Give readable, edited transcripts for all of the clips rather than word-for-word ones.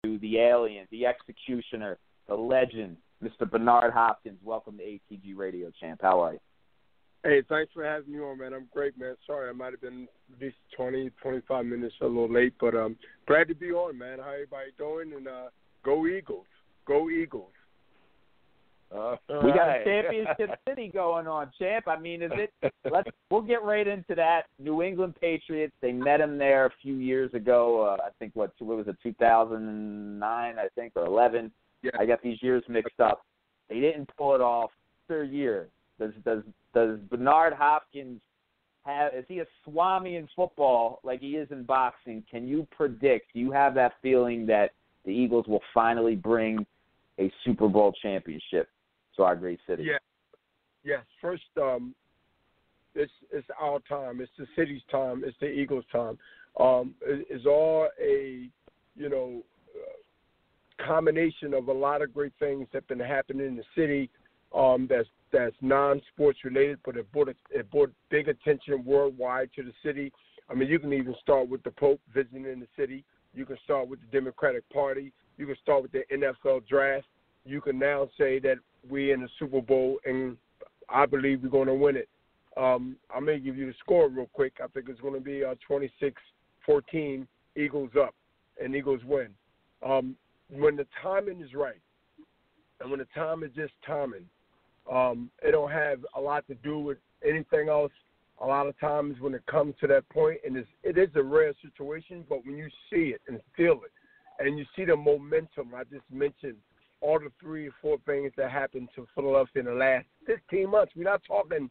to the alien, the executioner, the legend, Mr. Bernard Hopkins. Welcome to ATG Radio, champ. How are you? Hey, thanks for having me on, man. I'm great, man. Sorry, I might have been at least 20, 25 minutes a little late, but glad to be on, man. How everybody doing? And go Eagles. Go Eagles. We got a championship city going on, champ. I mean, we'll get right into that. New England Patriots, they met him there a few years ago. I think, what was it, 2009, I think, or 11? Yeah. I got these years mixed up. They didn't pull it off. Third year. Does Bernard Hopkins is he a Swami in football like he is in boxing? Can you predict? Do you have that feeling that the Eagles will finally bring a Super Bowl championship to our great city? Yeah. Yes. First, it's our time. It's the city's time. It's the Eagles' time. It's all a combination of a lot of great things that have been happening in the city. That's non-sports related, but it brought big attention worldwide to the city. I mean, you can even start with the Pope visiting the city. You can start with the Democratic Party. You can start with the NFL draft. You can now say that we're in the Super Bowl, and I believe we're going to win it. I may give you the score real quick. I think it's going to be 26-14, Eagles up, and Eagles win. When the timing is right, and when the time is just timing, it don't have a lot to do with anything else. A lot of times when it comes to that point, and it is a rare situation, but when you see it and feel it, and you see the momentum, I just mentioned all the 3 or 4 things that happened to Philadelphia in the last 15 months. We're not talking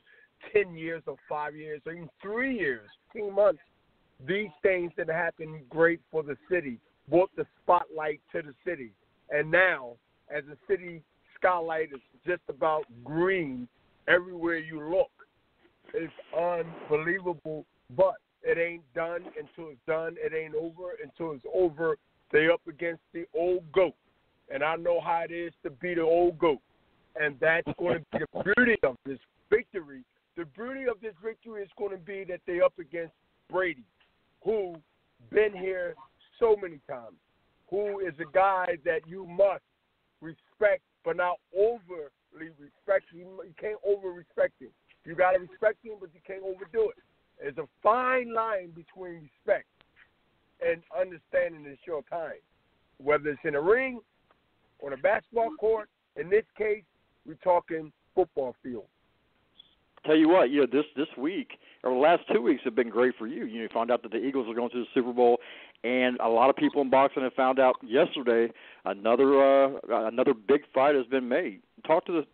10 years or 5 years or even 3 years, 15 months. These things that happened great for the city, brought the spotlight to the city. And now, as the city skylight is just about green everywhere you look, it's unbelievable, but it ain't done until it's done. It ain't over until it's over. They up against the old GOAT, and I know how it is to be the old GOAT, and that's going to be the beauty of this victory. The beauty of this victory is going to be that they up against Brady, who been here so many times, who is a guy that you must respect, but not overly respect. You can't over-respect him. You got to respect him, but you can't overdo it. There's a fine line between respect and understanding in short time, whether it's in a ring, on a basketball court. In this case, we're talking football field. Tell you what, this week or the last 2 weeks have been great for you. You found out that the Eagles are going to the Super Bowl, and a lot of people in boxing have found out yesterday another big fight has been made. Talk to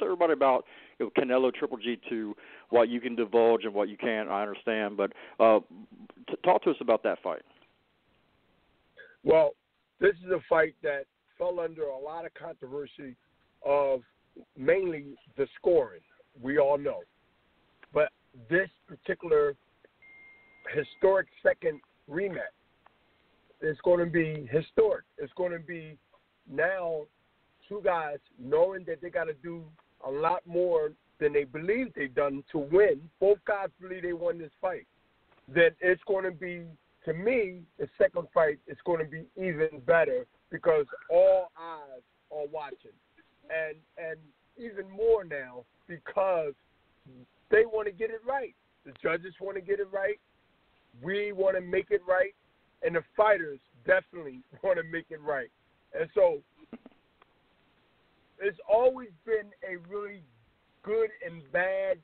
everybody about Canelo Triple G2, what you can divulge and what you can't. I understand, but talk to us about that fight. Well, this is a fight that fell under a lot of controversy of mainly the scoring. We all know. But this particular historic second rematch is going to be historic. It's going to be now 2 guys knowing that they got to do a lot more than they believe they've done to win. Both guys believe they won this fight. That it's going to be, to me, the second fight is going to be even better because all eyes are watching. And even more now because they want to get it right. The judges want to get it right. We want to make it right. And the fighters definitely want to make it right. And so it's always been a really good and bad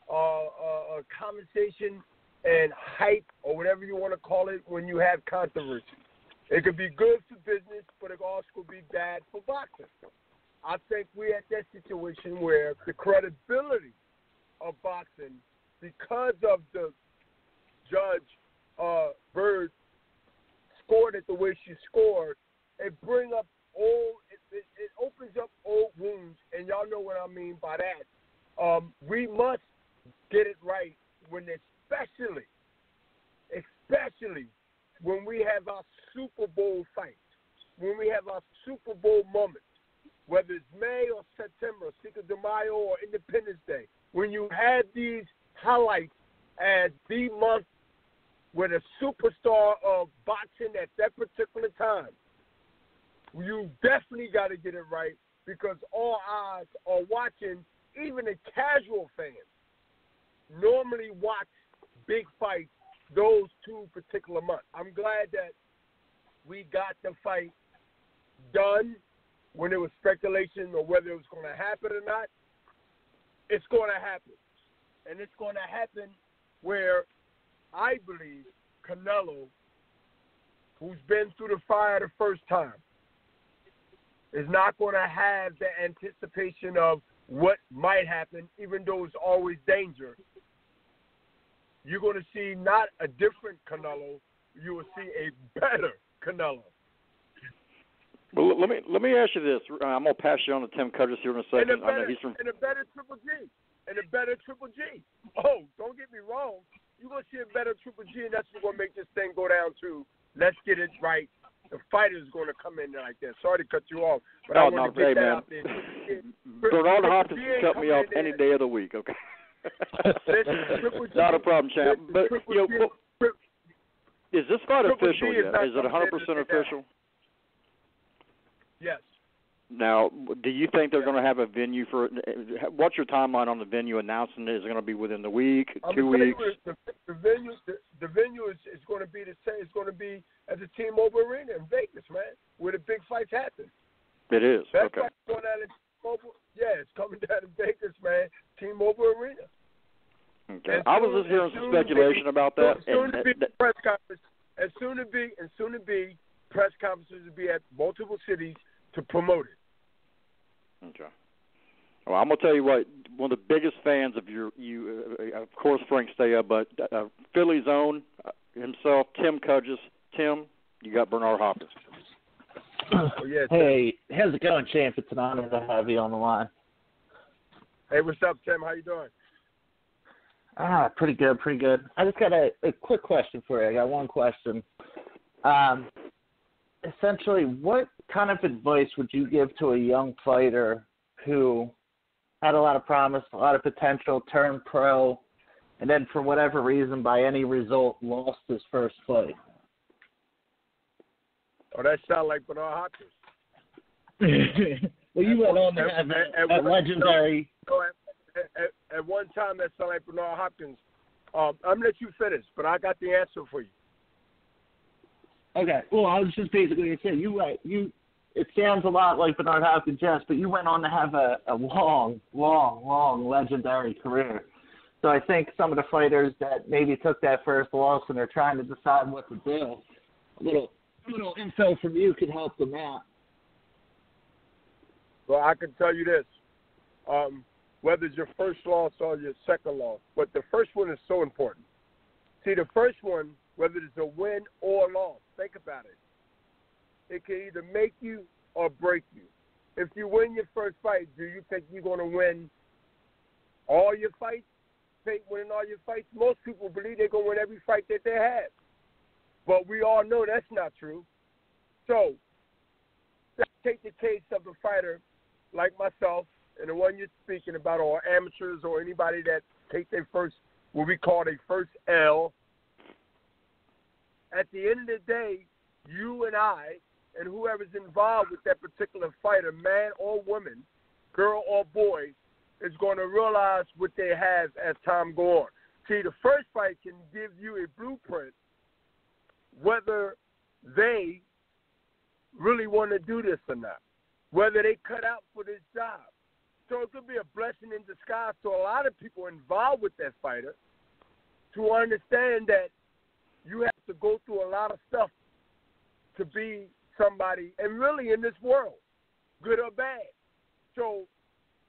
conversation and hype or whatever you want to call it when you have controversy. It could be good for business, but it also could be bad for boxing. I think we're at that situation where the credibility of boxing, because of the Judge Bird scored it the way she scored, it opens up old wounds, and y'all know what I mean by that. We must get it right when especially when we have our Super Bowl fights, when we have our Super Bowl moments, whether it's May or September, Cinco de Mayo or Independence Day, when you have these highlights as the month with a superstar of boxing at that particular time, You definitely got to get it right because all eyes are watching. Even the casual fans normally watch big fights those 2 particular months. I'm glad that we got the fight done when there was speculation on whether it was going to happen or not. It's going to happen. And it's going to happen where I believe Canelo, who's been through the fire the first time, is not going to have the anticipation of what might happen, even though it's always danger. You're going to see not a different Canelo, you will see a better Canelo. Well, let me ask you this. I'm going to pass you on to Tim Cudgess here in a second. And a better Triple G. And a better Triple G. Oh, don't get me wrong. You're going to see a better Triple G, and that's what's going to make this thing go down to, let's get it right. The fighter's going to come in there like that. Sorry to cut you off, but I want to get that out there. Bernard Hopkins can cut me off any day of the week, okay? Not a problem, champ. But, is this fight official yet? Is it 100% official? Yes. Now, do you think they're going to have a venue for it? What's your timeline on the venue announcing it? Is it going to be within the week, 2 weeks? The venue is going to be the same. It's going to be at the T-Mobile Arena in Vegas, man, where the big fights happen. It is. That okay. fight's going down in T-Mobile. Yeah, it's coming down in Vegas, man. T-Mobile Arena. Okay. I was just hearing some speculation about that. Soon to be press conference. And soon to be press conferences to be at multiple cities to promote it. Okay. Well, I'm gonna tell you what. One of the biggest fans of you, of course, Frank Staya, but Philly's own himself, Tim Cudgess. Tim, you got Bernard Hopkins. Oh, yeah, hey, how's it going, champ? It's an honor to have you on the line. Hey, what's up, Tim? How you doing? Pretty good. I just got a quick question for you. I got one question. Essentially, what kind of advice would you give to a young fighter who had a lot of promise, a lot of potential, turned pro, and then for whatever reason, by any result, lost his first fight? Oh, that sounds like Bernard Hopkins. Well, you went on to have a legendary... At one time, that sounded like Bernard Hopkins. I'm going to let you finish, but I got the answer for you. Okay. Well, I was just basically going to say, it sounds a lot like Bernard Hopkins, yes, but you went on to have a long legendary career. So I think some of the fighters that maybe took that first loss and are trying to decide what to do, a little info from you could help them out. Well, I can tell you this. Whether it's your first loss or your second loss, but the first one is so important. See, the first one, whether it's a win or a loss, think about it. It can either make you or break you. If you win your first fight, do you think you're going to win all your fights? Winning all your fights? Most people believe they're going to win every fight that they have. But we all know that's not true. So, let's take the case of a fighter like myself and the one you're speaking about, or amateurs or anybody that take their first, what we call their first L. At the end of the day, you and I and whoever's involved with that particular fighter, man or woman, girl or boy, is going to realize what they have as time goes on. See, the first fight can give you a blueprint whether they really want to do this or not, whether they cut out for this job. So it could be a blessing in disguise to a lot of people involved with that fighter to understand that you have to go through a lot of stuff to be somebody, and really in this world, good or bad. So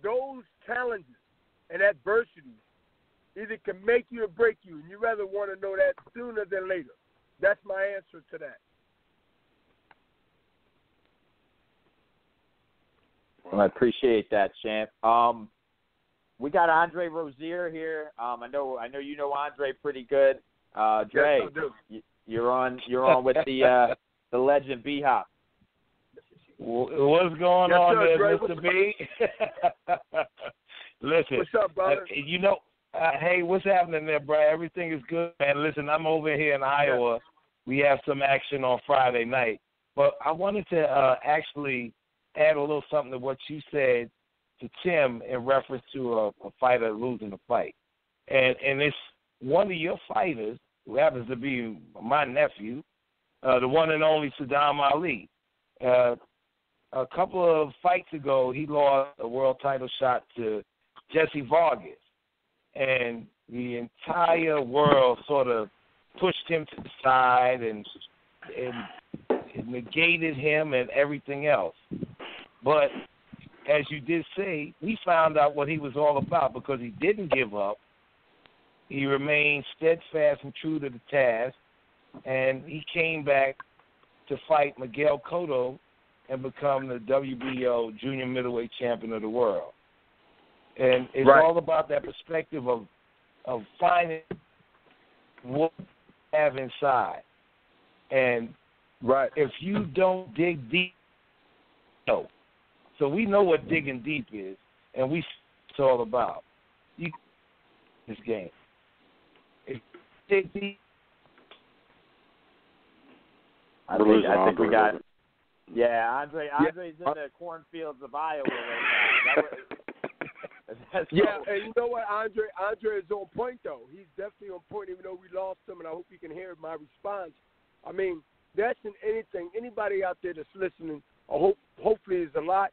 those challenges and adversities either can make you or break you, and you rather want to know that sooner than later. That's my answer to that. Well, I appreciate that, champ. We got Andre Rozier here. I know you know Andre pretty good. Dre, yes, I do. You're on with the legend B-Hop. What's going on there, Mr. B? Listen, what's up, brother? Hey, what's happening there, bro? Everything is good, man. Listen, I'm over here in Iowa. We have some action on Friday night. But I wanted to actually add a little something to what you said to Tim in reference to a fighter losing a fight. And it's one of your fighters, who happens to be my nephew, the one and only Saddam Ali. A couple of fights ago, he lost a world title shot to Jesse Vargas. And the entire world sort of pushed him to the side and negated him and everything else. But as you did say, we found out what he was all about because he didn't give up. He remained steadfast and true to the task, and he came back to fight Miguel Cotto and become the WBO junior middleweight champion of the world. And it's all about that perspective of finding what you have inside. And if you don't dig deep, no. So we know what digging deep is, and it's all about. This game. If you dig deep, I think we got. Yeah, Andre's in the cornfields of Iowa right now. And you know what, Andre is on point though. He's definitely on point, even though we lost him, and I hope you can hear my response. I mean, that's in anything. Anybody out there that's listening, hopefully there's a lot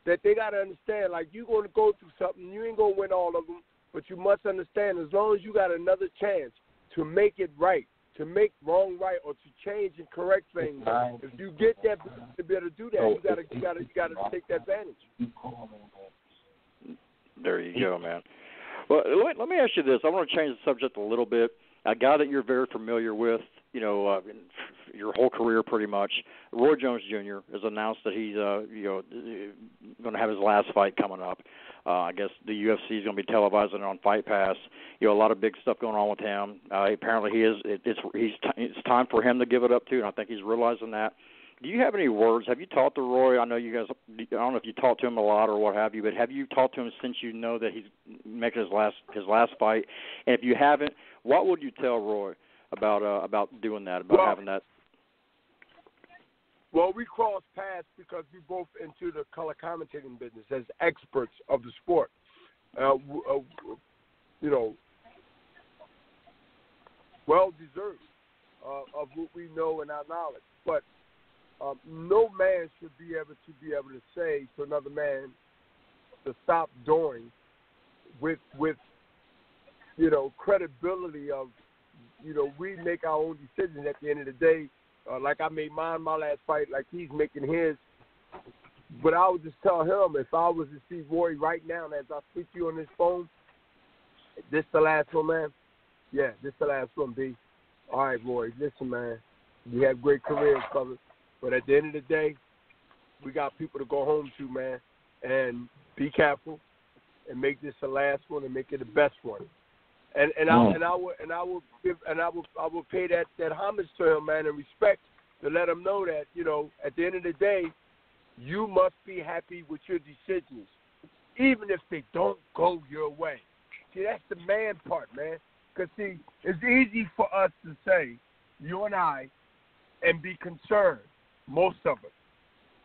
that they got to understand. Like, you're going to go through something. You ain't going to win all of them, but you must understand, as long as you got another chance to make it right, to make wrong right, or to change and correct things, if you get that to be able to do that, you got to take that advantage. There you go, man. Well, let me ask you this. I want to change the subject a little bit. A guy that you're very familiar with, your whole career pretty much, Roy Jones Jr. has announced that he's going to have his last fight coming up. I guess the UFC is going to be televising it on Fight Pass. A lot of big stuff going on with him. Apparently, it's time for him to give it up too, and I think he's realizing that. Do you have any words? Have you talked to Roy? I know you guys. I don't know if you talked to him a lot or what have you, but have you talked to him since you know that he's making his last fight? And if you haven't, what would you tell Roy about doing that? Having that? Well, we crossed paths because we both into the color commentating business as experts of the sport. Well deserved of what we know and our knowledge, but. No man should be able to say to another man to stop doing with credibility of, we make our own decisions at the end of the day. Like I made mine my last fight, like he's making his. But I would just tell him, if I was to see Roy right now, and as I speak to you on this phone, this the last one, man? Yeah, this the last one, B. All right, Roy, listen, man. You have great careers, brother. But at the end of the day, we got people to go home to, man, and be careful and make this the last one and make it the best one. And I will pay that homage to him, man, and respect to let him know that, at the end of the day, you must be happy with your decisions, even if they don't go your way. See, that's the man part, man. Because, see, it's easy for us to say, you and I, and be concerned. Most of us,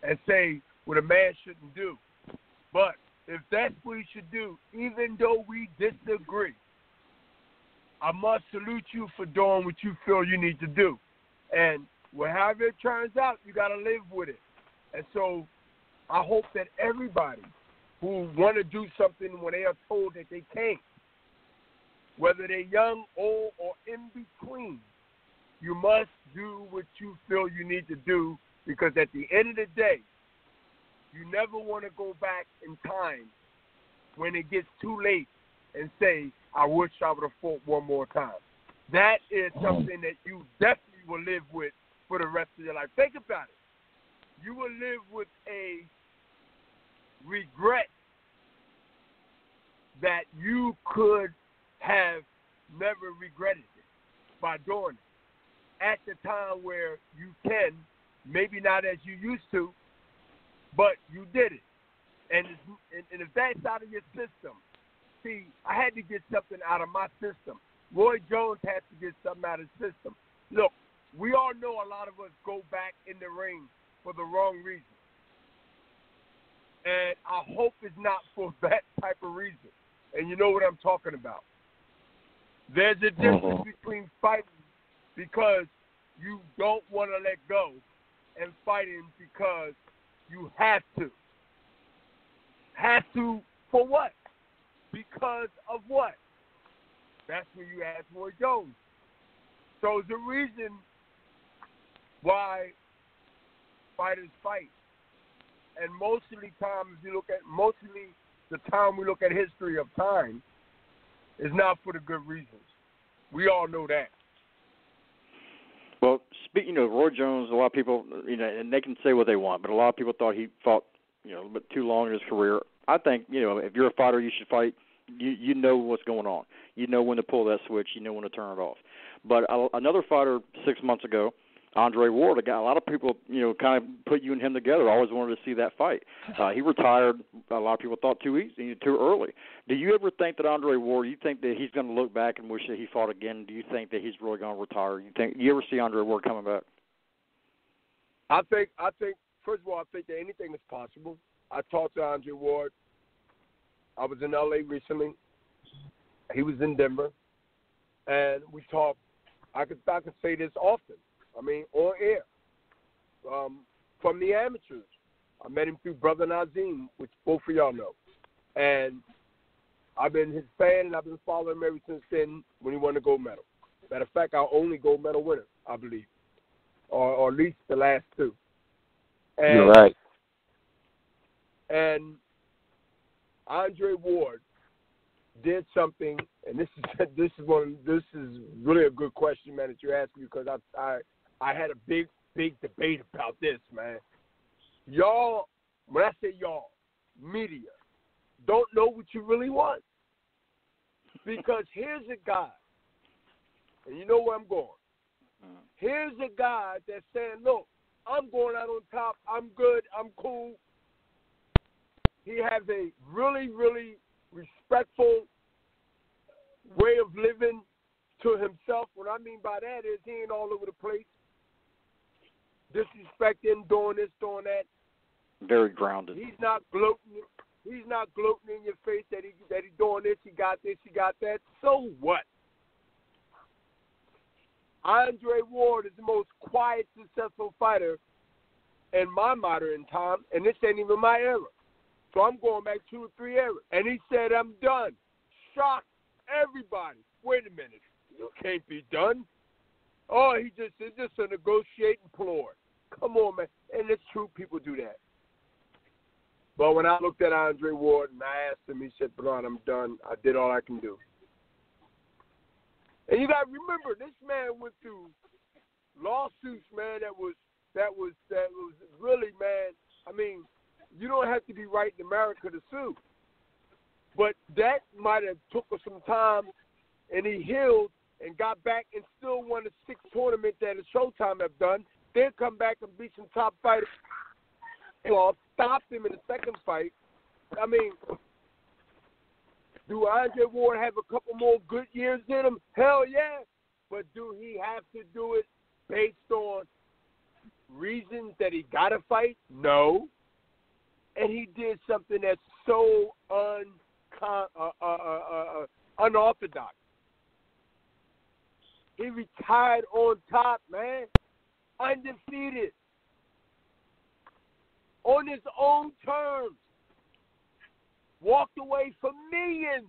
and say what a man shouldn't do. But if that's what he should do, even though we disagree, I must salute you for doing what you feel you need to do. And however it turns out, you got to live with it. And so I hope that everybody who want to do something when they are told that they can't, whether they're young, old, or in between, you must do what you feel you need to do. Because at the end of the day, you never want to go back in time when it gets too late and say, I wish I would have fought one more time. That is something that you definitely will live with for the rest of your life. Think about it. You will live with a regret that you could have never regretted it by doing it at the time where you can. Maybe not as you used to, but you did it. And if that's out of your system, see, I had to get something out of my system. Roy Jones had to get something out of his system. Look, we all know a lot of us go back in the ring for the wrong reason. And I hope it's not for that type of reason. And you know what I'm talking about. There's a difference between fighting because you don't want to let go and fighting because you have to. Have to for what? Because of what? That's when you ask Roy Jones. So the reason why fighters fight, and most of the time, if you look at the time we look at history of time, is not for the good reasons. We all know that. Well, speaking of Roy Jones, a lot of people, and they can say what they want, but a lot of people thought he fought, a little bit too long in his career. I think, if you're a fighter, you should fight. You know what's going on. You know when to pull that switch. You know when to turn it off. But another fighter 6 months ago, Andre Ward, a lot of people, kind of put you and him together. Always wanted to see that fight. He retired. A lot of people thought too early. Do you ever think that Andre Ward? You think that he's going to look back and wish that he fought again? Do you think that he's really going to retire? You ever see Andre Ward coming back? I think. First of all, I think that anything is possible. I talked to Andre Ward. I was in L.A. recently. He was in Denver, and we talked. I could say this often. On air. From the amateurs. I met him through Brother Nazim, which both of y'all know. And I've been his fan, and I've been following him ever since then when he won the gold medal. Matter of fact, our only gold medal winner, I believe. Or at least the last two. And, you're right. And Andre Ward did something, and this is really a good question, man, that you're asking, because I had a big debate about this, man. Y'all, when I say y'all, media, don't know what you really want. Because here's a guy, and you know where I'm going. Here's a guy that's saying, look, I'm going out on top. I'm good. I'm cool. He has a really, really respectful way of living to himself. What I mean by that is he ain't all over the place, disrespecting, doing this, doing that. Very grounded. He's not gloating. He's not gloating in your face that he doing this. He got this. He got that. So what? Andre Ward is the most quiet, successful fighter in my modern time, and this ain't even my era. So I'm going back 2 or 3 eras. And he said, I'm done. Shocked everybody. Wait a minute. You can't be done. Oh, it's just a negotiating ploy. Come on, man. And it's true, people do that. But when I looked at Andre Ward and I asked him, he said, Bernard, I'm done. I did all I can do. And you got to remember, this man went through lawsuits, man, that was really, man, you don't have to be right in America to sue. But that might have took us some time, and he healed and got back and still won the 6th tournament that his Showtime have done. Then come back and beat some top fighters. Well, stopped him in the second fight. Do Andre Ward have a couple more good years in him? Hell yeah. But do he have to do it based on reasons that he got to fight? No. And he did something that's so unorthodox. He retired on top, man. Undefeated. On his own terms. Walked away for millions.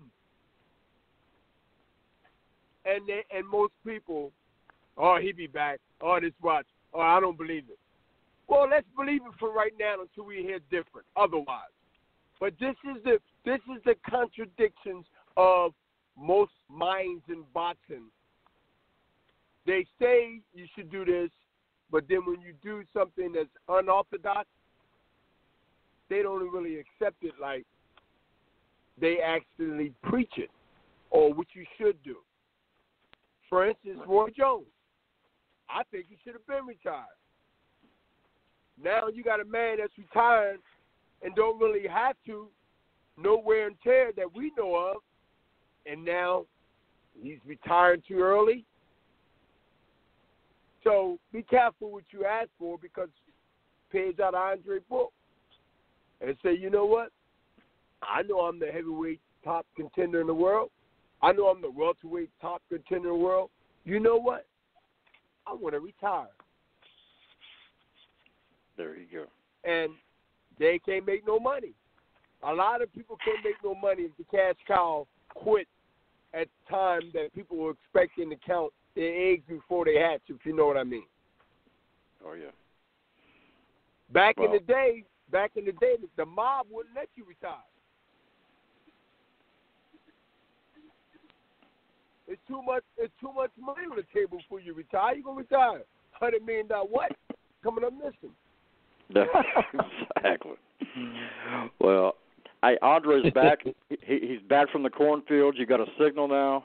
And most people, oh, he be back. Oh, this watch. Oh, I don't believe it. Well, let's believe it for right now until we hear different. Otherwise. But this is the contradictions of most minds in boxing. They say you should do this, but then when you do something that's unorthodox, they don't really accept it like they actually preach it or what you should do. For instance, Roy Jones. I think he should have been retired. Now you got a man that's retired and don't really have to, no wear and tear that we know of, and now he's retiring too early. So be careful what you ask for, because page out of Andre book and say, you know what? I know I'm the heavyweight top contender in the world. I know I'm the welterweight top contender in the world. You know what? I want to retire. There you go. And they can't make no money. A lot of people can't make no money if the cash cow quit at the time that people were expecting to count their eggs before they hatch, if you know what I mean. Oh, yeah. Back in the day, the mob wouldn't let you retire. It's too much money on the table before you retire. You're gonna retire. $100 million what? Coming up missing. Exactly. Well, Andre's back. He's back from the cornfields. You got a signal now,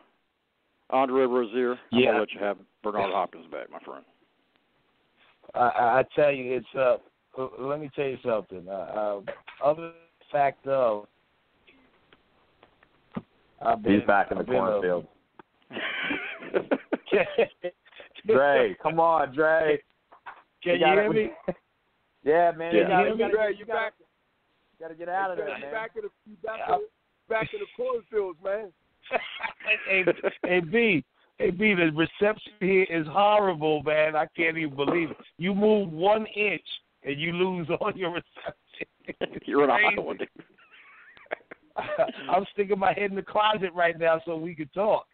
Andre Rozier. I'm gonna let you have Bernard Hopkins back, my friend. I tell you, it's let me tell you something. Other than the fact of he's back in the cornfield. Dre, come on, Dre. Can you hear me? Yeah, man. Yeah. You You're back. Got to get out of there, man. Back in the cornfields, man. Hey, B, the reception here is horrible, man. I can't even believe it. You move 1 inch and you lose all your reception. You're an Iowa, dude. I'm sticking my head in the closet right now so we can talk.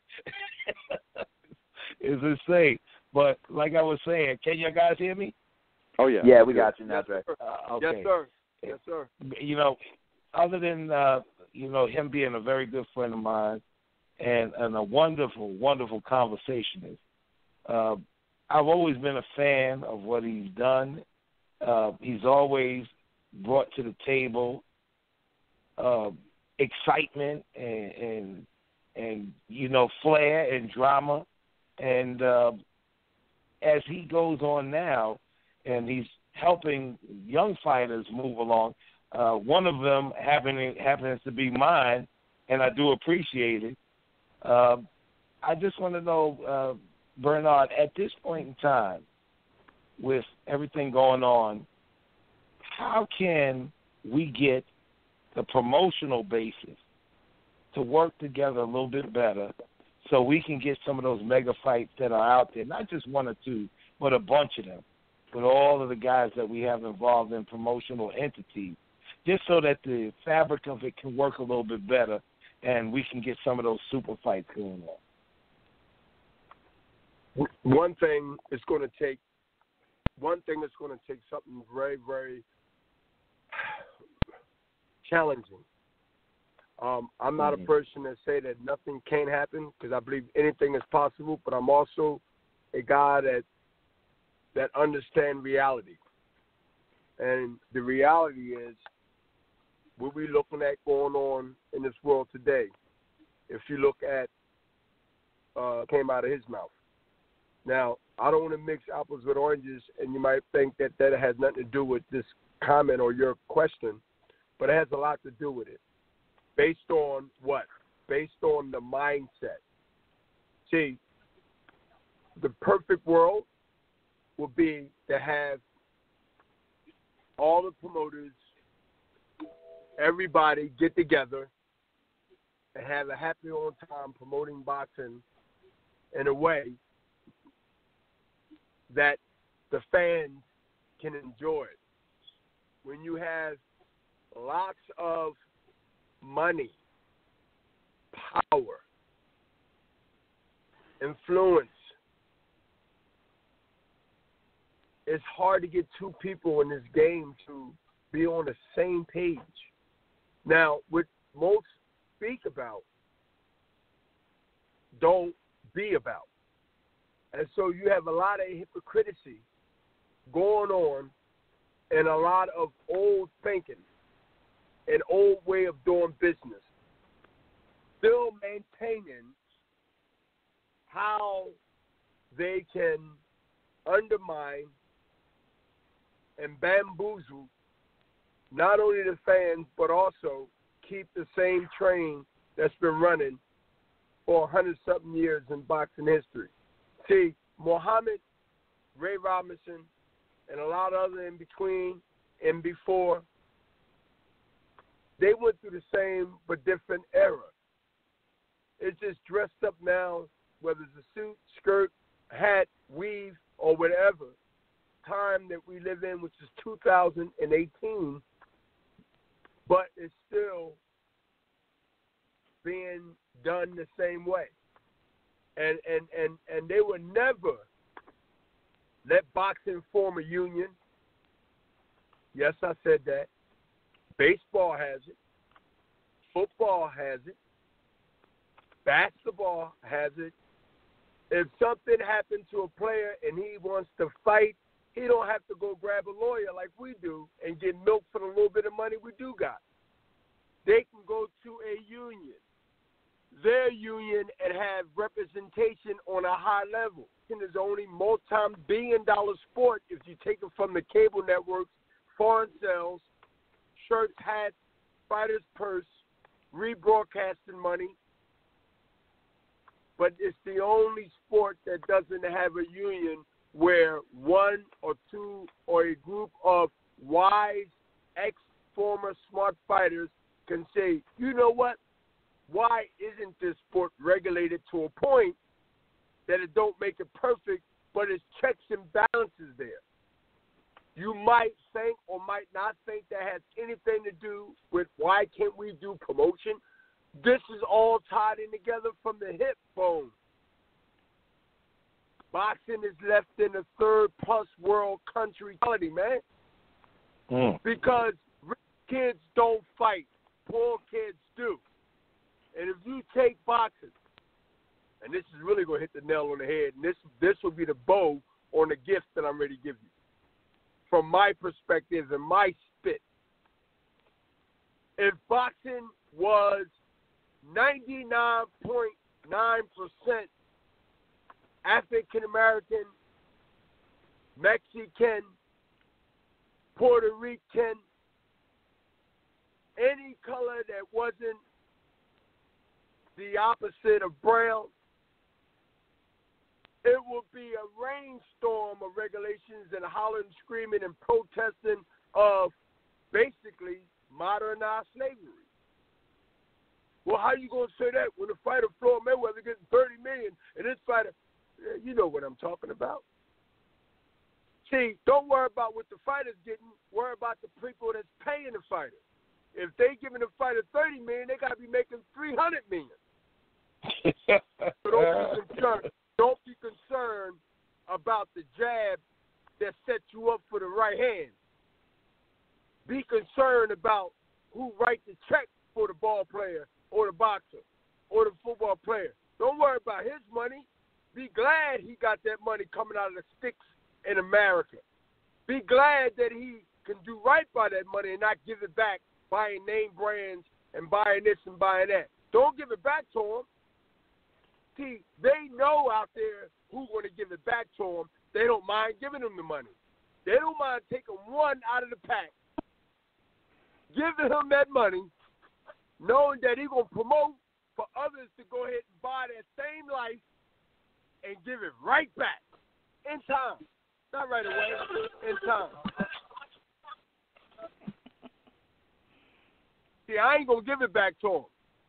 It's insane. But like I was saying, can you guys hear me? Oh, yeah. Yeah, we got you now, Dre. Okay. Yes, sir. Yes, sir. You know, other than, him being a very good friend of mine and a wonderful, wonderful conversationist, I've always been a fan of what he's done. He's always brought to the table excitement and flair and drama. And as he goes on now, and he's helping young fighters move along, one of them happens to be mine, and I do appreciate it. I just want to know, Bernard, at this point in time, with everything going on, how can we get the promotional basis to work together a little bit better so we can get some of those mega fights that are out there, not just one or two, but a bunch of them, with all of the guys that we have involved in promotional entities, just so that the fabric of it can work a little bit better and we can get some of those super fights going on? One thing is going to take something very, very challenging. I'm not a person that say that nothing can't happen, because I believe anything is possible, but I'm also a guy that understands reality. And the reality is what we're looking at going on in this world today. If you look at came out of his mouth. Now, I don't want to mix apples with oranges, and you might think that has nothing to do with this comment or your question, but it has a lot to do with it. Based on what? Based on the mindset. See, the perfect world would be to have all the promoters, everybody get together and have a happy old time promoting boxing in a way that the fans can enjoy it. When you have lots of money, power, influence, it's hard to get two people in this game to be on the same page. Now, what most speak about, don't be about. And so you have a lot of hypocrisy going on and a lot of old thinking, an old way of doing business, still maintaining how they can undermine and bamboozle not only the fans, but also keep the same train that's been running for 100-something years in boxing history. See, Muhammad, Ray Robinson, and a lot of other in between and before, they went through the same but different era. It's just dressed up now, whether it's a suit, skirt, hat, weave, or whatever time that we live in, which is 2018, but it's still being done the same way. And they would never let boxing form a union. Yes, I said that. Baseball has it. Football has it. Basketball has it. If something happened to a player and he wants to fight, he don't have to go grab a lawyer like we do and get milk for the little bit of money we do got. They can go to a union, their union, and have representation on a high level. It is only multi-billion-dollar sport if you take it from the cable networks, foreign sales, shirts, hats, fighters' purse, rebroadcasting money. But it's the only sport that doesn't have a union where one or two or a group of wise, ex-former smart fighters can say, you know what? Why isn't this sport regulated to a point that it don't make it perfect, but it's checks and balances there? You might think or might not think that has anything to do with why can't we do promotion. This is all tied in together from the hip bone. Boxing is left in a third-plus world country, man. Because rich kids don't fight. Poor kids do. And if you take boxing, and this is really going to hit the nail on the head, and this will be the bow on the gift that I'm ready to give you. From my perspective and my spit, if boxing was 99.9% African-American, Mexican, Puerto Rican, any color that wasn't the opposite of brown, it will be a rainstorm of regulations and hollering, screaming, and protesting of basically modernized slavery. Well, how you going to say that when the fighter Floyd Mayweather getting $30 million and this fighter, you know what I'm talking about. See, don't worry about what the fighter's getting. Worry about the people that's paying the fighter. If they giving the fighter $30 million, they got to be making $300 million. So don't be concerned about the jab that sets you up for the right hand. Be concerned about who writes the check for the ball player or the boxer or the football player. Don't worry about his money. Be glad he got that money coming out of the sticks in America. Be glad that he can do right by that money and not give it back buying name brands and buying this and buying that. Don't give it back to him. See, they know out there who's going to give it back to them. They don't mind giving them the money. They don't mind taking one out of the pack, giving him that money, knowing that he's going to promote for others to go ahead and buy that same life and give it right back in time. Not right away, in time. See, I ain't going to give it back to him.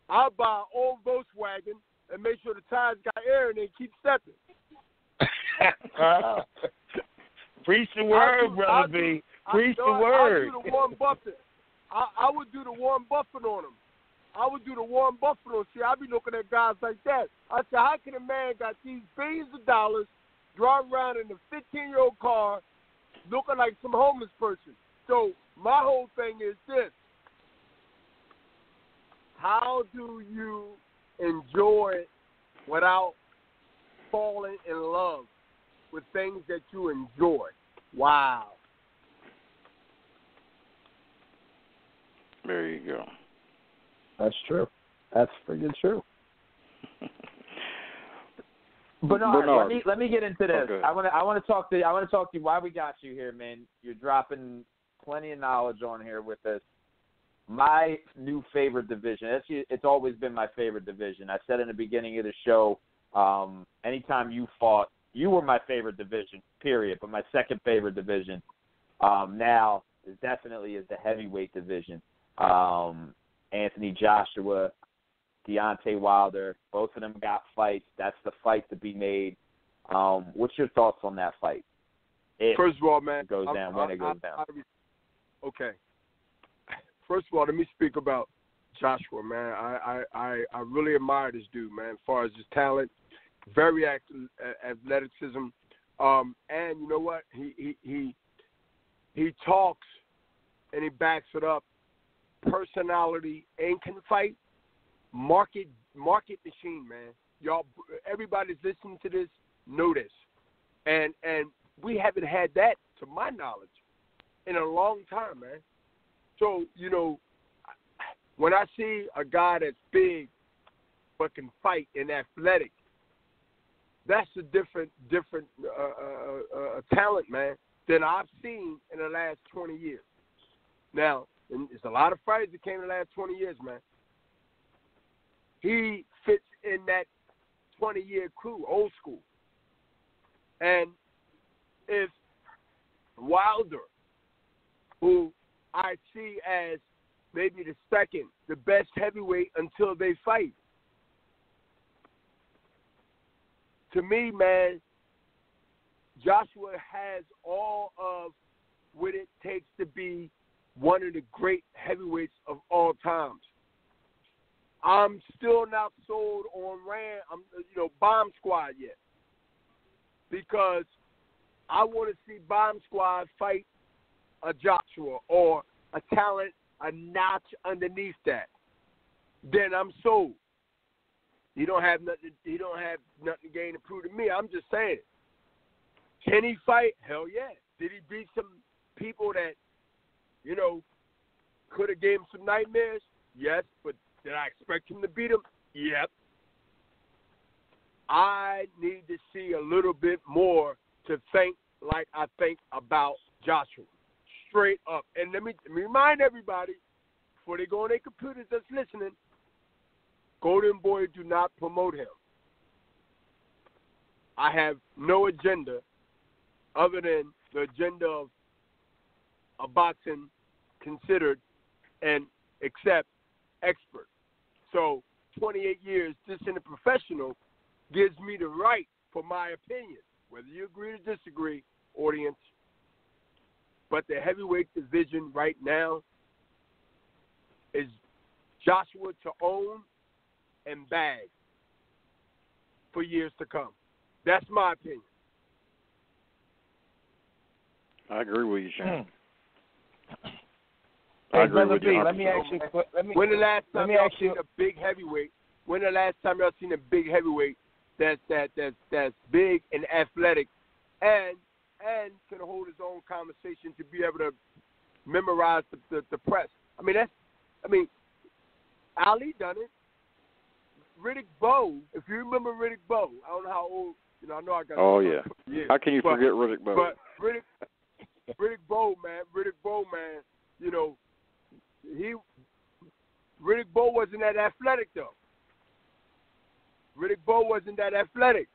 I'll buy an old Volkswagen and make sure the tires got air and they keep stepping. Preach the word, Brother B. Preach the word. I do the Warren Buffett. I would do the Warren Buffett on him. I would do the Warren Buffett on him. See, I be looking at guys like that. I say, how can a man got these billions of dollars, drive around in a 15-year-old car, looking like some homeless person? So my whole thing is this. How do you enjoy it without falling in love with things that you enjoy? Wow. There you go. That's true. That's freaking true. Bernard, let me get into this. Okay. I want to talk to you why we got you here, man. You're dropping plenty of knowledge on here with us. My new favorite division. It's always been my favorite division. I said in the beginning of the show, anytime you fought, you were my favorite division. period. But my second favorite division now is definitely the heavyweight division. Anthony Joshua, Deontay Wilder, both of them got fights. That's the fight to be made. What's your thoughts on that fight? First of all, man, it goes down when it goes down. Okay. First of all, let me speak about Joshua, man. I really admire this dude, man, as far as his talent, very athleticism, and you know what? He talks and he backs it up. Personality and can fight. Market machine, man. Y'all, everybody's listening to this, know this, and we haven't had that, to my knowledge, in a long time, man. So, you know, when I see a guy that's big but can fight and athletic, that's a different talent, man, than I've seen in the last 20 years. Now, and there's a lot of fighters that came in the last 20 years, man. He fits in that 20-year crew, old school. And if Wilder, who I see as maybe the best heavyweight until they fight, to me, man, Joshua has all of what it takes to be one of the great heavyweights of all times. I'm still not sold on Bomb Squad yet, because I want to see Bomb Squad fight a Joshua or a talent a notch underneath that. Then I'm sold. He don't have nothing to gain to prove to me. I'm just saying. Can he fight? Hell yeah. Did he beat some people that, you know, could have gave him some nightmares? Yes, but did I expect him to beat him? Yep. I need to see a little bit more to think like I think about Joshua. Straight up. And let me remind everybody, before they go on their computers that's listening, Golden Boy do not promote him. I have no agenda other than the agenda of a boxing considered and accept expert. So 28 years just in the professional gives me the right for my opinion, whether you agree or disagree, audience. But the heavyweight division right now is Joshua to own and bag for years to come. That's my opinion. I agree with you, Shane. Hey, Brother B, let me ask you. When the last time y'all seen a big heavyweight? When the last time y'all seen a big heavyweight that's big and athletic and can hold his own conversation to be able to memorize the press? I mean, Ali done it. Riddick Bowe, if you remember Riddick Bowe, I don't know how old. You know, I know I got. Oh yeah. How can you forget Riddick Bowe? But Riddick Bowe, man. You know, Riddick Bowe wasn't that athletic though. Riddick Bowe wasn't that athletic,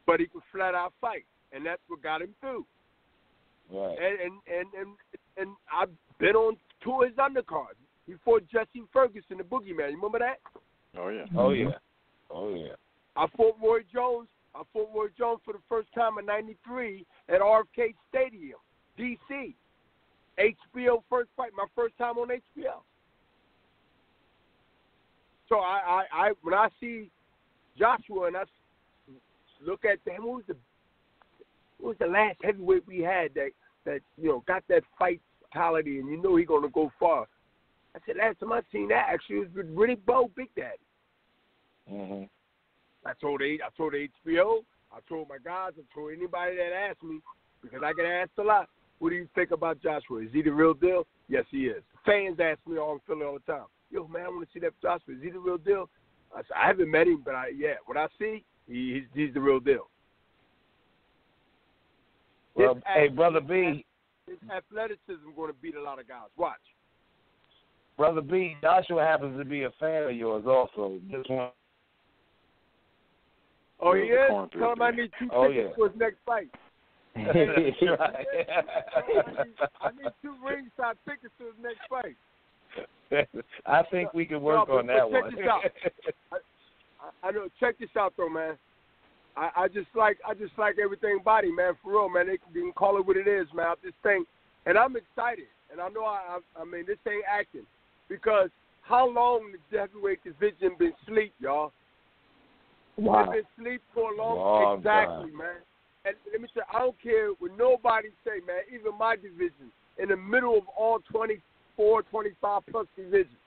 but he could flat out fight, and that's what got him through. Right. And I've been on two of his undercards. He fought Jesse Ferguson, the Boogeyman. You remember that? Oh yeah. Oh yeah. Oh yeah. I fought Roy Jones for the first time in '93 at RFK Stadium, D.C. HBO first fight, my first time on HBO. So I when I see Joshua and I look at him, who was the last heavyweight we had that you know got that fight mentality and you know he's gonna go far? I said last time I seen that actually was with Riddick Bowe, Big Daddy. Mm-hmm. I told HBO, I told my guys, I told anybody that asked me, because I get asked a lot, what do you think about Joshua? Is he the real deal? Yes, he is. Fans ask me all in Philly all the time. Yo, man, I want to see that Joshua. Is he the real deal? I said, I haven't met him, but what I see, he's the real deal. Well, hey, Brother B. His athleticism going to beat a lot of guys. Watch. Brother B, Joshua happens to be a fan of yours also. Just one. Oh, he is? Tell him I need 2 tickets for his next fight. That's right. I need 2 ringside tickets to his next fight. I think we can work on that one. Check this out. I know. Check this out, though, man. I just like everything body, man. For real, man. They can call it what it is, man. This thing, and I'm excited. And I know I mean, this ain't acting, because how long has the heavyweight division been asleep, y'all? Wow. It's been asleep for a long exactly, time. man. And let me tell you, I don't care what nobody say, man. Even my division, in the middle of all 24, 25 plus divisions.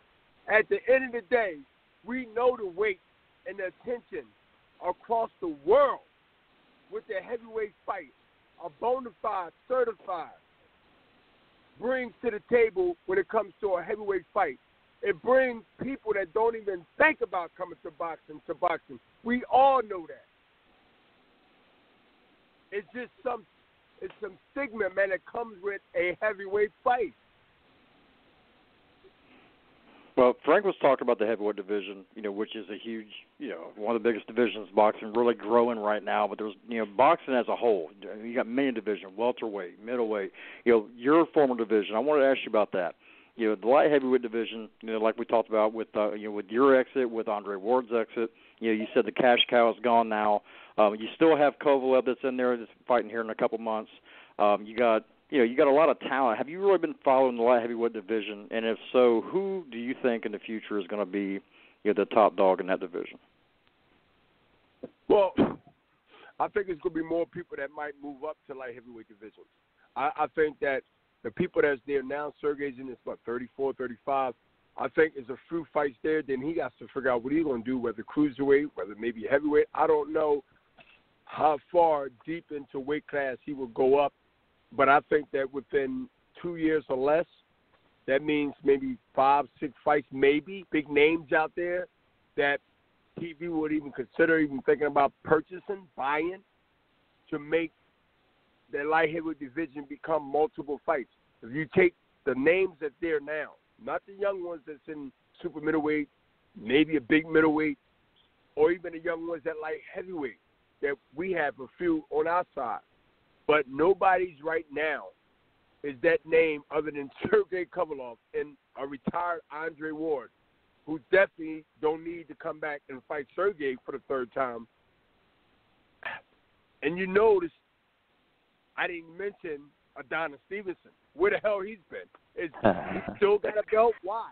At the end of the day, we know the weight and the attention across the world with the heavyweight fight, a bona fide, certified, brings to the table when it comes to a heavyweight fight. It brings people that don't even think about coming to boxing. We all know that. It's just some stigma, man, that comes with a heavyweight fight. Well, Frank was talking about the heavyweight division, which is a huge, one of the biggest divisions in boxing, really growing right now. But there's, boxing as a whole. You got many divisions, welterweight, middleweight. Your former division. I wanted to ask you about that. The light heavyweight division, like we talked about with your exit, with Andre Ward's exit. You said the cash cow is gone now. You still have Kovalev that's in there that's fighting here in a couple months. You got a lot of talent. Have you really been following the light heavyweight division? And if so, who do you think in the future is going to be the top dog in that division? Well, I think it's going to be more people that might move up to light heavyweight division. I think that the people that's there now, Sergey's in his, 34, 35, I think there's a few fights there. Then he has to figure out what he's going to do, whether cruiserweight, whether maybe heavyweight. I don't know how far deep into weight class he will go up. But I think that within 2 years or less, that means maybe 5, 6 fights, maybe, big names out there that TV would even consider even thinking about purchasing, buying, to make the light heavyweight division become multiple fights. If you take the names that's there now, not the young ones that's in super middleweight, maybe a big middleweight, or even the young ones that light heavyweight, that we have a few on our side. But nobody's right now is that name other than Sergey Kovalev and a retired Andre Ward, who definitely don't need to come back and fight Sergey for the 3rd time. And you notice I didn't mention Adonis Stevenson. Where the hell he's been? He still got a belt? Why?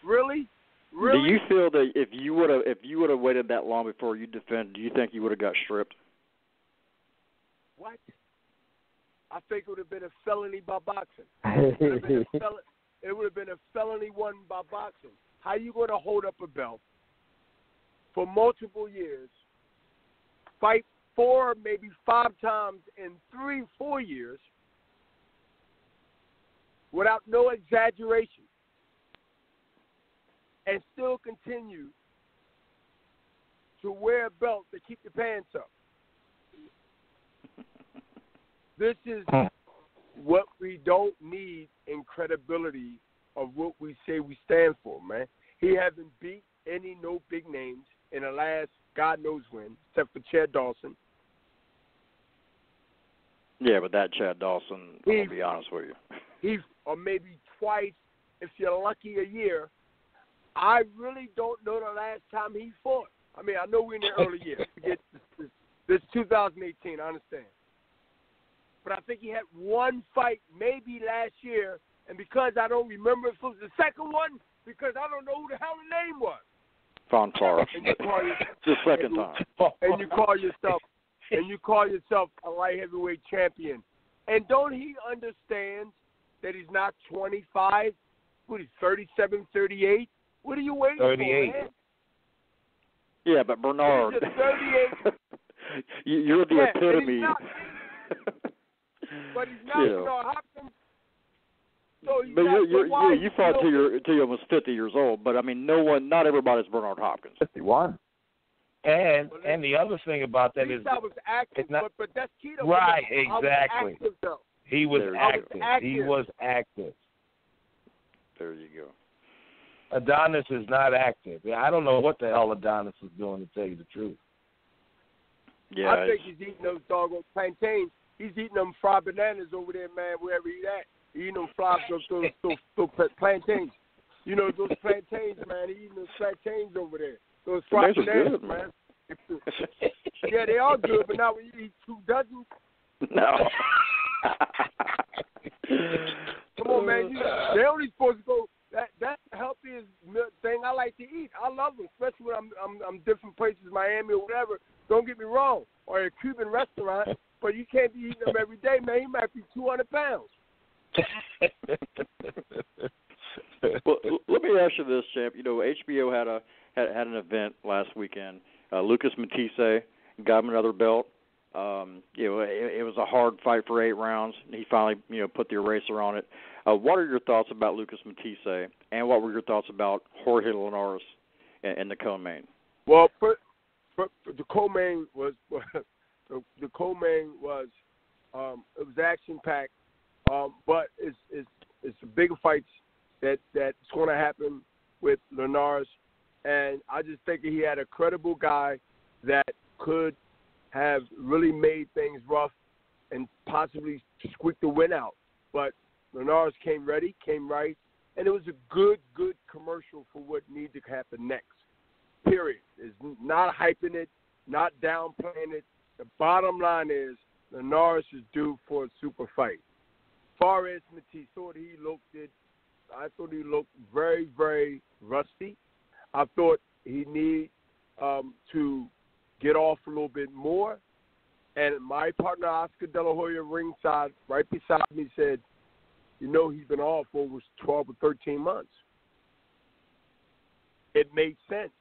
Really? Do you feel that if you would have waited that long before you defend, do you think you would have got stripped? What? I think it would have been a felony by boxing. It would have been a felony won by boxing. How you going to hold up a belt for multiple years, fight 4, maybe 5 times in 3, 4 years without no exaggeration, and still continue to wear a belt to keep your pants up? This is what we don't need in credibility of what we say we stand for, man. He hasn't beat no big names in the last God knows when, except for Chad Dawson. Yeah, but that Chad Dawson, I'll be honest with you. Or maybe twice, if you're lucky, a year. I really don't know the last time he fought. I mean, I know we're in the early years. This 2018, I understand. But I think he had one fight maybe last year, and because I don't remember if it was the second one, because I don't know who the hell the name was. Fonfara. The second time. And you call yourself a light heavyweight champion. And don't he understand that he's not 25? What, he's 37, 38? What are you waiting 38. for, man? Yeah, but Bernard. He's just 38. You're the epitome. But he's not Bernard Hopkins. So but you fought till you're almost 50 years old. But I mean, not everybody's Bernard Hopkins. 51. And the other thing about that is was active, but that's keto. Right, exactly. He was active. He was active. There you go. Adonis is not active. I don't know what the hell Adonis is doing, to tell you the truth. Yeah, I think he's eating those doggone plantains. He's eating them fried bananas over there, man, wherever he's at. He's eating them fried those plantains. You know, those plantains, man. He's eating those plantains over there. Those fried bananas, good, man. Yeah, they are good, but not when you eat 2 dozens. No. Come on, man. They're only supposed to go. That's the healthiest thing I like to eat. I love them, especially when I'm different places, Miami or whatever. Don't get me wrong, or a Cuban restaurant, but you can't be eating them every day, man. You might be 200 pounds. Well, let me ask you this, champ. You know, HBO had an event last weekend. Lucas Matthysse got him another belt. You know, it was a hard fight for 8 rounds. He finally, you know, put the eraser on it. What are your thoughts about Lucas Matthysse, and what were your thoughts about Jorge Linares in the co-main? Well, for the co-main was the co-main was it was action packed, but it's the bigger fights that's going to happen with Linares, and I just think he had a credible guy that could have really made things rough and possibly squeak the win out. But Linares came ready, came right, and it was a good commercial for what needs to happen next. Period. It's not hyping it, not downplaying it. The bottom line is Linares is due for a super fight. As far as Matthysse, I thought he looked very, very rusty. I thought he need to get off a little bit more. And my partner, Oscar De La Hoya, ringside, right beside me, said, you know, he's been off for over 12 or 13 months. It made sense.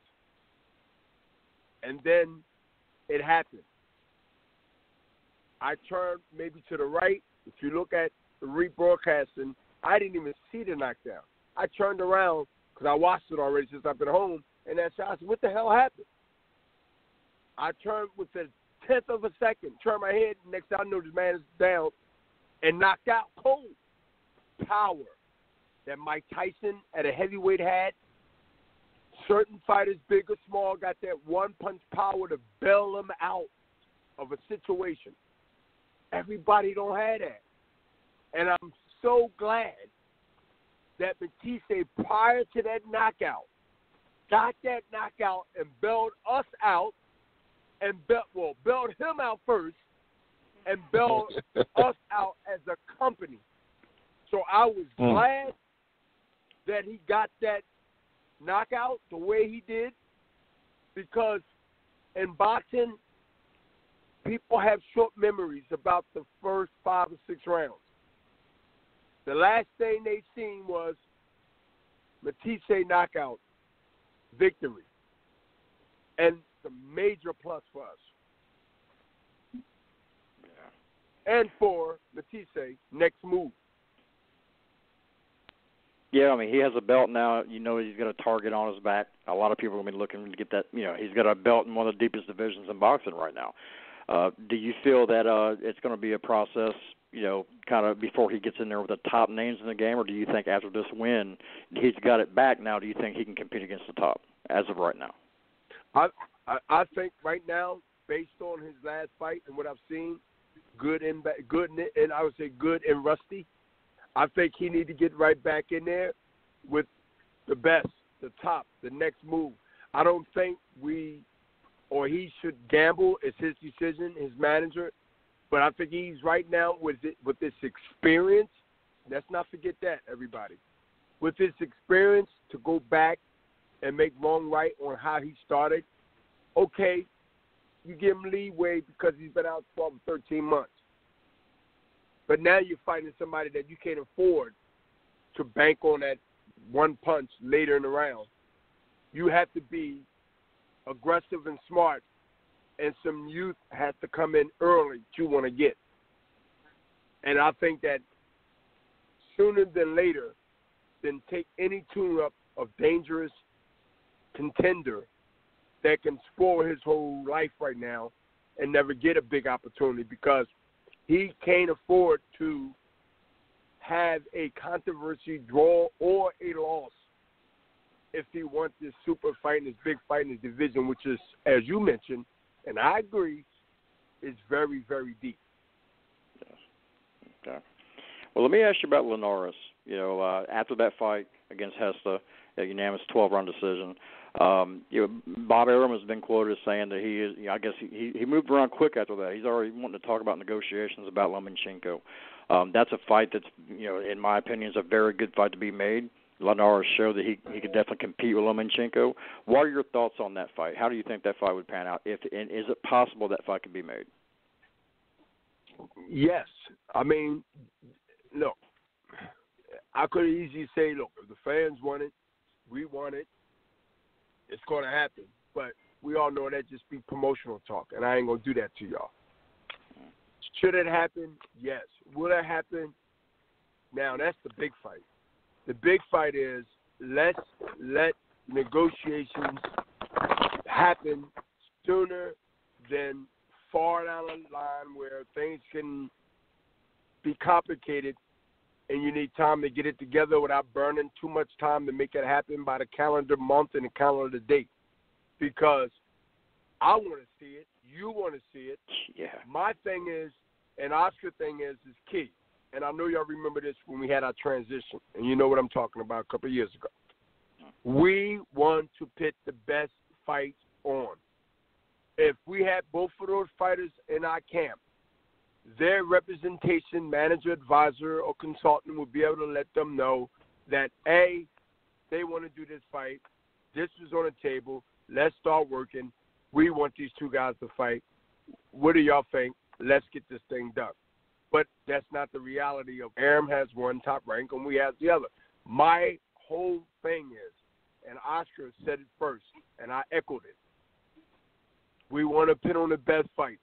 And then it happened. I turned maybe to the right. If you look at the rebroadcasting, I didn't even see the knockdown. I turned around because I watched it already since I've been home, and I said, what the hell happened? I turned with the 10th of a second, turned my head, next thing I know, this man is down and knocked out cold. Power that Mike Tyson at a heavyweight had. Certain fighters, big or small, got that one-punch power to bail them out of a situation. Everybody don't have that. And I'm so glad that Matthysse, prior to that knockout, got that knockout and bailed us out, and bailed him out first, and bailed us out as a company. So I was glad that he got that knockout the way he did, because in boxing, people have short memories about the first 5 or 6 rounds. The last thing they seen was Matthysse knockout victory, and it's a major plus for us. Yeah. And for Matthysse, next move. Yeah, I mean, he has a belt now. You know he's got a target on his back. A lot of people are going to be looking to get that. You know, he's got a belt in one of the deepest divisions in boxing right now. Do you feel that it's going to be a process, you know, kind of before he gets in there with the top names in the game, or do you think after this win, he's got it back now, do you think he can compete against the top as of right now? I think right now, based on his last fight and what I've seen, good and I would say good and rusty, I think he need to get right back in there with the best, the top, the next move. I don't think he should gamble. It's his decision, his manager. But I think he's right now with this experience. Let's not forget that, everybody. With this experience to go back and make wrong right on how he started, okay, you give him leeway because he's been out 12 or 13 months. But now you're fighting somebody that you can't afford to bank on that one punch later in the round. You have to be aggressive and smart, and some youth has to come in early that you want to get. And I think that sooner than later, then take any tune-up of dangerous contender that can spoil his whole life right now and never get a big opportunity, because he can't afford to have a controversy draw or a loss if he wants this super fight and this big fight in his division, which is, as you mentioned, and I agree, is very, very deep. Yes. Okay. Well, let me ask you about Linares. After that fight against Hesta, a unanimous 12-round decision, Bob Arum has been quoted as saying that he is. I guess he moved around quick after that. He's already wanting to talk about negotiations about Lomachenko. That's a fight that's, in my opinion, is a very good fight to be made. Linares showed that he could definitely compete with Lomachenko. What are your thoughts on that fight? How do you think that fight would pan out? And is it possible that fight could be made? Yes. I mean, look, I could easily say, look, if the fans want it, we want it, it's going to happen. But we all know that just be promotional talk, and I ain't going to do that to y'all. Should it happen? Yes. Will it happen? Now, that's the big fight. The big fight is let's let negotiations happen sooner than far down the line where things can be complicated and you need time to get it together without burning too much time to make it happen by the calendar month and the calendar date. Because I want to see it. You want to see it. Yeah. My thing is, and Oscar thing is key. And I know y'all remember this when we had our transition, and you know what I'm talking about a couple of years ago. We want to put the best fights on. If we had both of those fighters in our camp, their representation, manager, advisor, or consultant would be able to let them know that, A, they want to do this fight. This is on the table. Let's start working. We want these two guys to fight. What do y'all think? Let's get this thing done. But that's not the reality of Arum has one top rank and we have the other. My whole thing is, and Oscar said it first, and I echoed it, we want to put on the best fights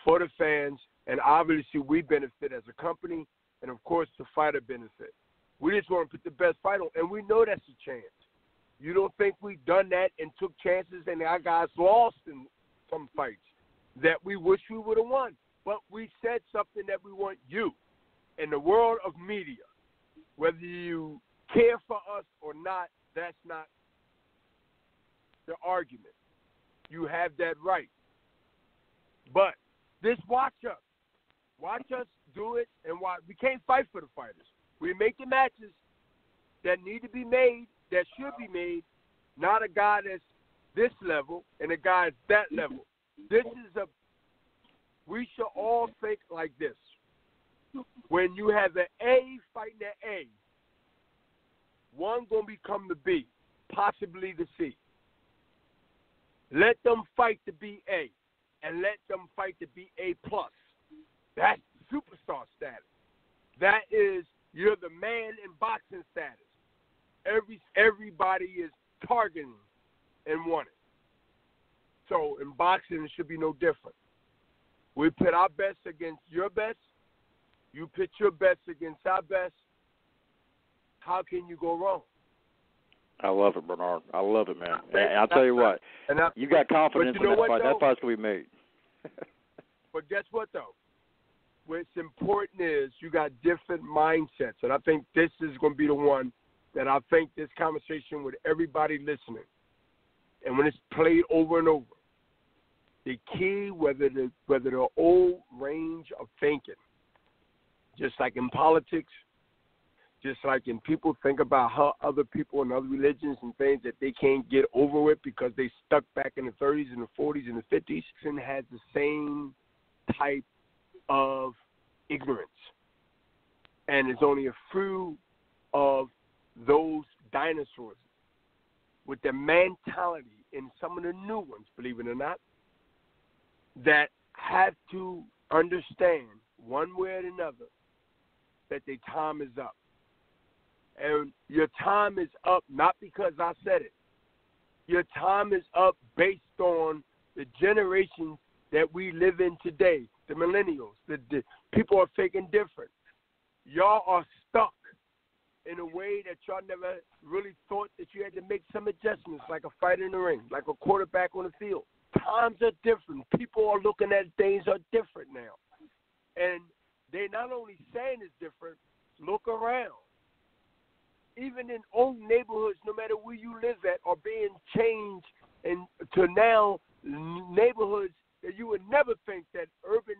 for the fans, and obviously we benefit as a company, and of course the fighter benefit. We just want to put the best fight on, and we know that's a chance. You don't think we've done that and took chances and our guys lost in some fights that we wish we would have won? But we said something that we want you in the world of media, whether you care for us or not, that's not the argument. You have that right. But just watch us. Watch us do it, and we can't fight for the fighters. We make the matches that need to be made, that should be made, not a guy that's this level and a guy that's that level. We should all think like this. When you have an A fighting an A, one going to become the B, possibly the C. Let them fight to be A, and let them fight to be A+. That's superstar status. That is, you're the man in boxing status. Everybody is targeting and wanting. So in boxing, it should be no different. We put our best against your best. You put your best against our best. How can you go wrong? I love it, Bernard. I love it, man. And I'll tell you what, you got confidence in that fight. That fight's going to be made. But guess what, though? What's important is you got different mindsets. And I think this is going to be the one that I think this conversation with everybody listening, and when it's played over and over, the key, whether the old range of thinking, just like in politics, just like in people think about how other people in other religions and things that they can't get over with because they stuck back in the 30s and the 40s and the 50s, and has the same type of ignorance. And it's only a few of those dinosaurs with the mentality in some of the new ones, believe it or not, that have to understand one way or another that their time is up. And your time is up not because I said it. Your time is up based on the generations that we live in today, the millennials. The people are thinking different. Y'all are stuck in a way that y'all never really thought that you had to make some adjustments, like a fight in the ring, like a quarterback on the field. Times are different. People are looking at things are different now. And they not only saying it's different, look around. Even in old neighborhoods, no matter where you live at, are being changed to now neighborhoods that you would never think that urban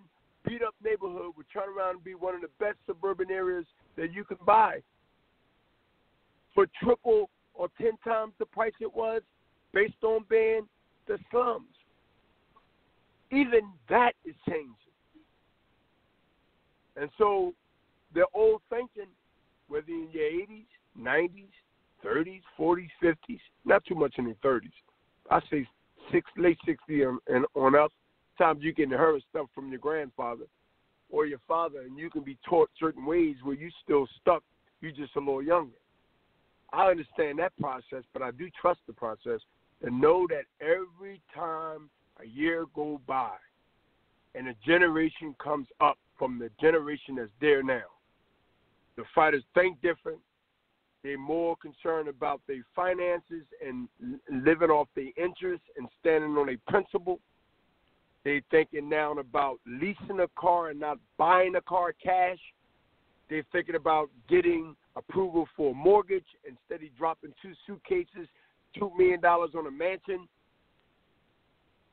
beat-up neighborhood would turn around and be one of the best suburban areas that you can buy for triple or 10 times the price it was based on being the slums. Even that is changing. And so the old thinking, whether in your 80s, 90s, 30s, 40s, 50s, not too much in the 30s. I say late 60s and on up. Times you can inherit stuff from your grandfather or your father, and you can be taught certain ways where you still stuck. You're just a little younger. I understand that process, but I do trust the process and know that every time a year goes by and a generation comes up from the generation that's there now, the fighters think different. They're more concerned about their finances and living off their interests and standing on a principle. They're thinking now about leasing a car and not buying a car cash. They're thinking about getting approval for a mortgage instead of dropping 2 suitcases, $2 million on a mansion.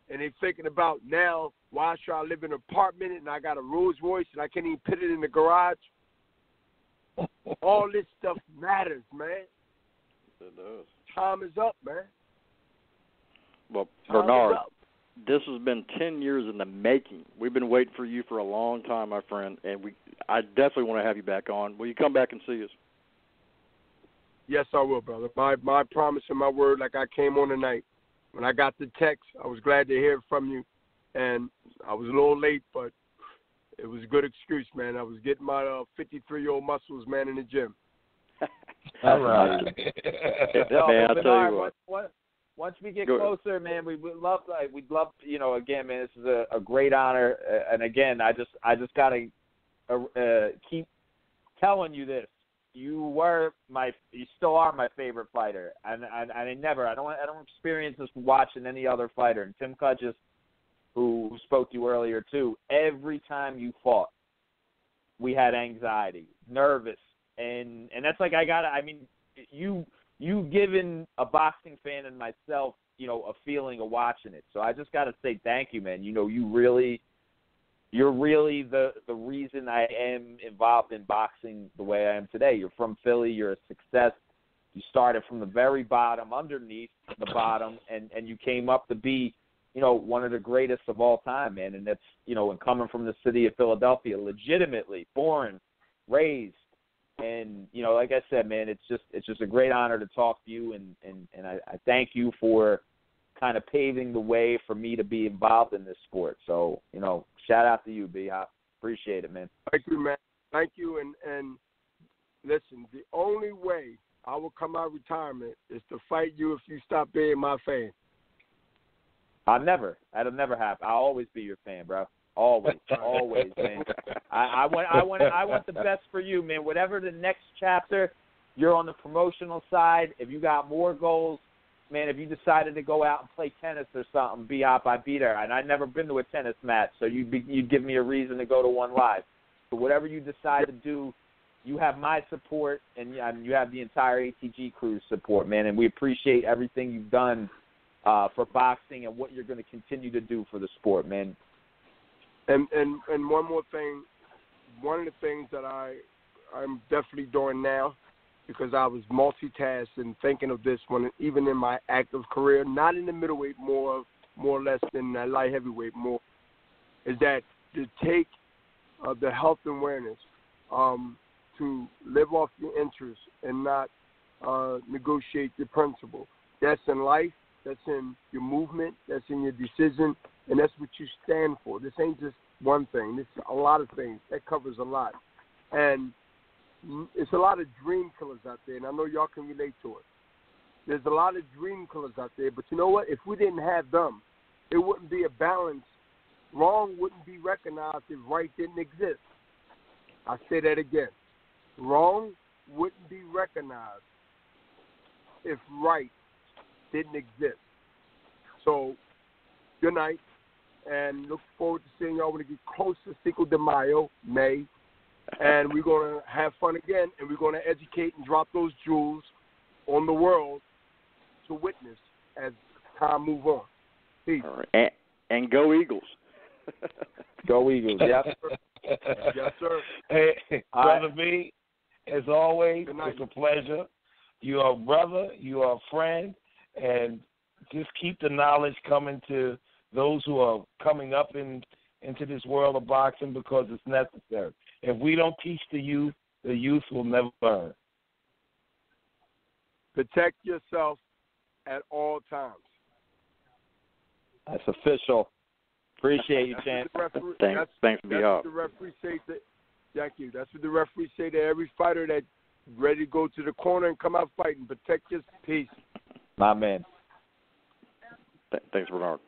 And they're thinking about now, why should I live in an apartment and I got a Rolls Royce and I can't even put it in the garage? All this stuff matters, man. It does. Time is up, man. Well, Bernard, this has been 10 years in the making. We've been waiting for you for a long time, my friend, and I definitely want to have you back on. Will you come back and see us? Yes, I will, brother. My promise and my word, like I came on tonight. When I got the text, I was glad to hear from you, and I was a little late, but it was a good excuse, man. I was getting my 53-year-old muscles, man, in the gym. All right. Man, I'll tell you what. Once we get closer, man, we'd love, again, man, this is a great honor. And again, I just gotta keep telling you this. You still are my favorite fighter, and I don't experience this watching any other fighter. And Tim Cudges, who spoke to you earlier too, every time you fought, we had anxiety, nervous, and that's like you've given a boxing fan and myself, a feeling of watching it. So I just got to say thank you, man. You're really the reason I am involved in boxing the way I am today. You're from Philly. You're a success. You started from the very bottom, underneath the bottom, and you came up to be, one of the greatest of all time, man. And that's, and coming from the city of Philadelphia, legitimately born, raised. And, like I said, man, it's just a great honor to talk to you, and I thank you for kind of paving the way for me to be involved in this sport. So, shout out to you, B. I appreciate it, man. Thank you, man. Thank you. And listen, the only way I will come out of retirement is to fight you if you stop being my fan. That'll never happen. I'll always be your fan, bro. Always, man. I want the best for you, man. Whatever the next chapter, you're on the promotional side. If you got more goals, man, if you decided to go out and play tennis or something, I'd be there. And I've never been to a tennis match, so you'd give me a reason to go to one live. So whatever you decide to do, you have my support, and you have the entire ATG crew's support, man. And we appreciate everything you've done for boxing and what you're going to continue to do for the sport, man. And one more thing, one of the things that I'm definitely doing now, because I was multitasking and thinking of this one, even in my active career, not in the middleweight more or less than the light heavyweight more, is that to take the health awareness, to live off your interests and not negotiate your principle. That's in life, that's in your movement, that's in your decision, and that's what you stand for. This ain't just one thing. This is a lot of things. That covers a lot. And it's a lot of dream killers out there, and I know y'all can relate to it. There's a lot of dream killers out there, but you know what? If we didn't have them, it wouldn't be a balance. Wrong wouldn't be recognized if right didn't exist. I say that again. Wrong wouldn't be recognized if right didn't exist. So, good night, and look forward to seeing y'all when we get close to Cinco de Mayo, May, and we're going to have fun again, and we're going to educate and drop those jewels on the world to witness as time moves on. Peace. All right. And go Eagles. Go Eagles. Yes. Yes, sir. Hey, Brother B, as always, it's a pleasure. You are a brother. You are a friend. And just keep the knowledge coming to those who are coming up into this world of boxing because it's necessary. If we don't teach the youth will never learn. Protect yourself at all times. That's official. Appreciate you, Champ. Thanks for being up. The referee say to, thank you. That's what the referee say to every fighter that's ready to go to the corner and come out fighting. Protect your peace. My man. Thanks, Bernard.